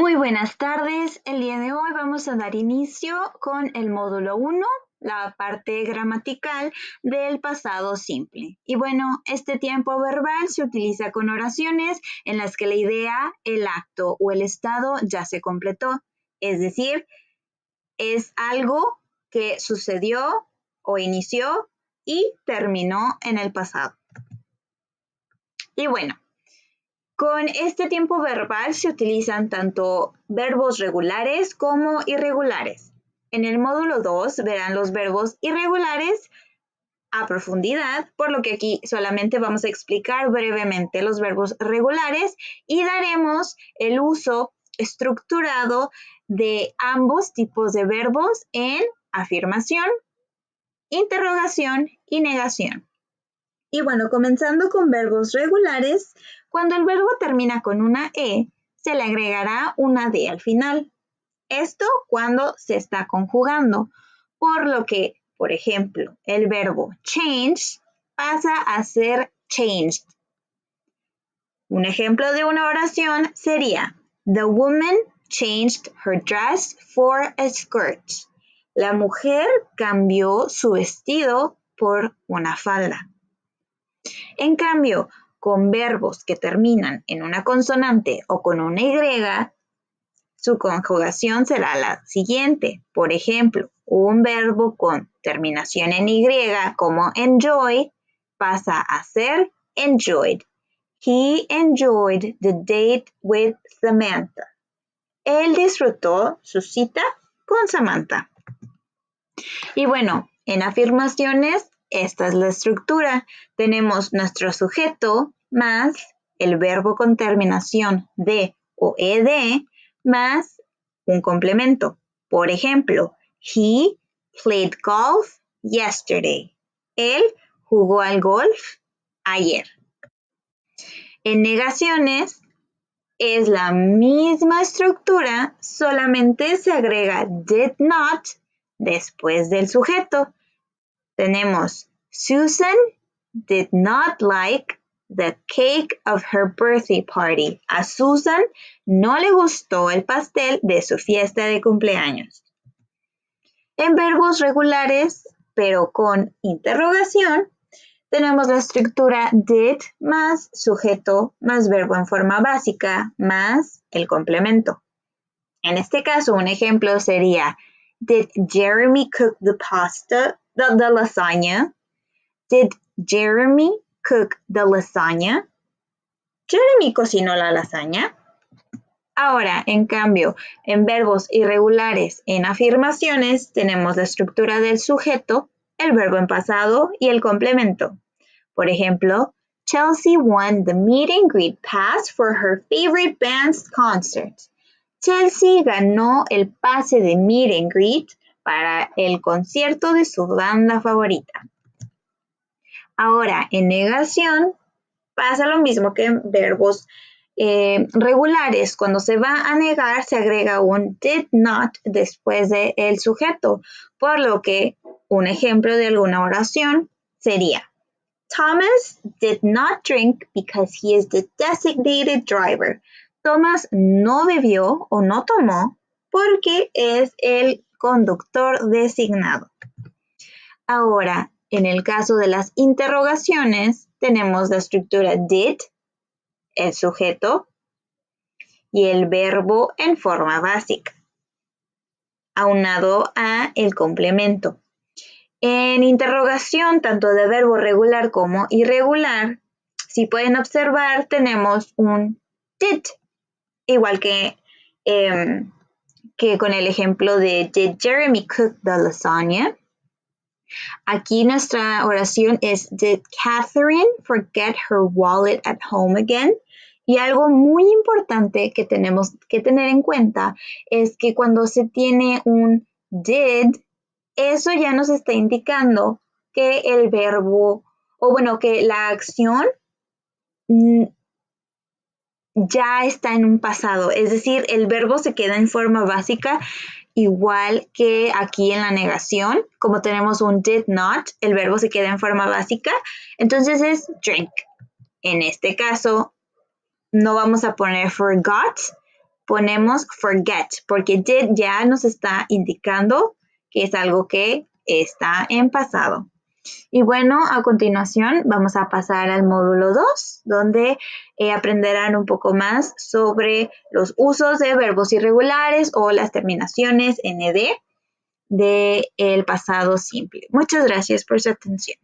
Muy buenas tardes. El día de hoy vamos a dar inicio con el módulo 1, la parte gramatical del pasado simple. Y bueno, este tiempo verbal se utiliza con oraciones en las que la idea, el acto o el estado ya se completó. Es decir, es algo que sucedió o inició y terminó en el pasado. Y bueno, con este tiempo verbal se utilizan tanto verbos regulares como irregulares. En el módulo 2 verán los verbos irregulares a profundidad, por lo que aquí solamente vamos a explicar brevemente los verbos regulares y daremos el uso estructurado de ambos tipos de verbos en afirmación, interrogación y negación. Y bueno, comenzando con verbos regulares, cuando el verbo termina con una E, se le agregará una D al final. Esto cuando se está conjugando, por lo que, por ejemplo, el verbo change pasa a ser changed. Un ejemplo de una oración sería, The woman changed her dress for a skirt. La mujer cambió su vestido por una falda. En cambio, con verbos que terminan en una consonante o con una Y, su conjugación será la siguiente. Por ejemplo, un verbo con terminación en Y como enjoy pasa a ser enjoyed. He enjoyed the date with Samantha. Él disfrutó su cita con Samantha. Y bueno, en afirmaciones, esta es la estructura. Tenemos nuestro sujeto más el verbo con terminación de o ed más un complemento. Por ejemplo, he played golf yesterday. Él jugó al golf ayer. En negaciones es la misma estructura, solamente se agrega did not después del sujeto. Tenemos Susan did not like the cake of her birthday party. A Susan no le gustó el pastel de su fiesta de cumpleaños. En verbos regulares, pero con interrogación, tenemos la estructura did más sujeto más verbo en forma básica más el complemento. En este caso, un ejemplo sería Did Jeremy cook the pasta, the lasagna? Did Jeremy cook the lasagna? ¿Jeremy cocinó la lasaña? Ahora, en cambio, en verbos irregulares en afirmaciones tenemos la estructura del sujeto, el verbo en pasado y el complemento. Por ejemplo, Chelsea won the meet and greet pass for her favorite band's concert. Chelsea ganó el pase de meet and greet para el concierto de su banda favorita. Ahora, en negación, pasa lo mismo que en verbos regulares. Cuando se va a negar, se agrega un did not después del sujeto, por lo que un ejemplo de alguna oración sería Thomas did not drink because he is the designated driver. Thomas no bebió o no tomó porque es el conductor designado. Ahora, en el caso de las interrogaciones, tenemos la estructura did, el sujeto, y el verbo en forma básica, aunado a el complemento. En interrogación, tanto de verbo regular como irregular, si pueden observar, tenemos un did, igual que con el ejemplo de Did Jeremy cook the lasagna? Aquí nuestra oración es Did Catherine forget her wallet at home again? Y algo muy importante que tenemos que tener en cuenta es que cuando se tiene un did, eso ya nos está indicando que el verbo, o bueno, que la acción ya está en un pasado. Es decir, el verbo se queda en forma básica, igual que aquí en la negación. Como tenemos un did not, el verbo se queda en forma básica. Entonces es drink. En este caso, no vamos a poner forgot ponemos forget, porque did ya nos está indicando que es algo que está en pasado. Y bueno, a continuación vamos a pasar al módulo 2, donde aprenderán un poco más sobre los usos de verbos irregulares o las terminaciones ND del pasado simple. Muchas gracias por su atención.